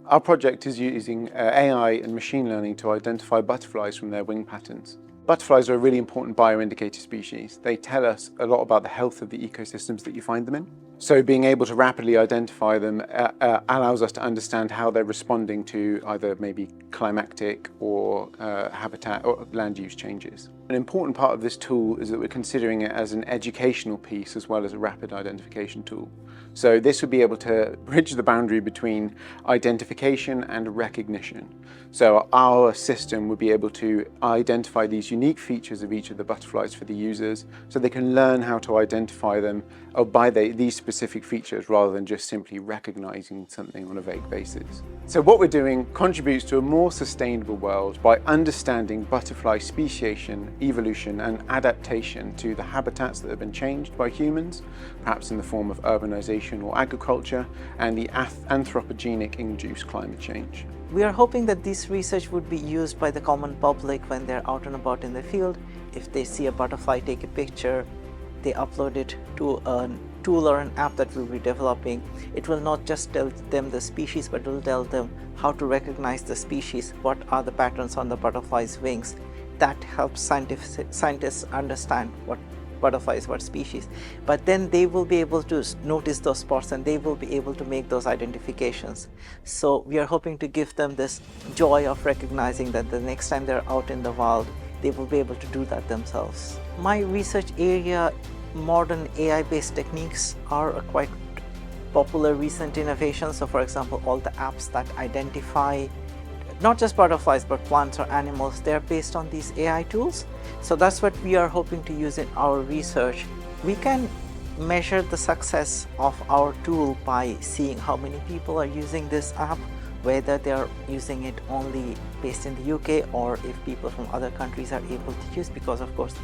Our project is using AI and machine learning to identify butterflies from their wing patterns. Butterflies are a really important bioindicator species. They tell us a lot about the health of the ecosystems that you find them in. So being able to rapidly identify them allows us to understand how they're responding to either maybe climatic or habitat or land use changes. An important part of this tool is that we're considering it as an educational piece as well as a rapid identification tool. So this would be able to bridge the boundary between identification and recognition. So our system would be able to identify these unique features of each of the butterflies for the users so they can learn how to identify them by these specific features rather than just simply recognizing something on a vague basis. So what we're doing contributes to a more sustainable world by understanding butterfly speciation, evolution and adaptation to the habitats that have been changed by humans, perhaps in the form of urbanization or agriculture, and the anthropogenic induced climate change. We are hoping that this research would be used by the common public when they're out and about in the field. If they see a butterfly, take a picture, they upload it to a tool or an app that we'll be developing. It will not just tell them the species, but it will tell them how to recognize the species, what are the patterns on the butterfly's wings. That helps scientists understand what butterflies, what species. But then they will be able to notice those spots and they will be able to make those identifications. So we are hoping to give them this joy of recognizing that the next time they're out in the wild, they will be able to do that themselves. My research area, modern AI-based techniques are a quite popular recent innovation. So for example, all the apps that identify not just butterflies, but plants or animals, they're based on these AI tools. So that's what we are hoping to use in our research. We can measure the success of our tool by seeing how many people are using this app, whether they are using it only based in the UK or if people from other countries are able to use, because of course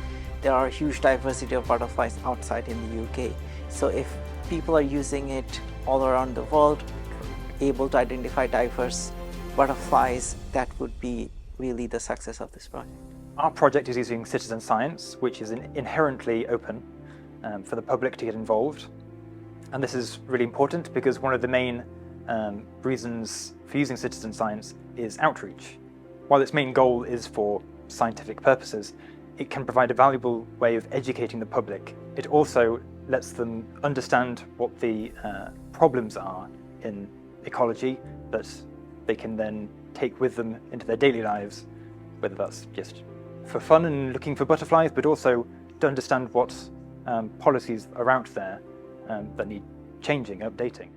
there are a huge diversity of butterflies outside in the UK. So if people are using it all around the world, able to identify diverse butterflies, that would be really the success of this project. Our project is using citizen science, which is inherently open for the public to get involved. And this is really important because one of the main reasons for using citizen science is outreach. While its main goal is for scientific purposes, it can provide a valuable way of educating the public. It also lets them understand what the problems are in ecology that they can then take with them into their daily lives, whether that's just for fun and looking for butterflies, but also to understand what policies are out there that need changing, updating.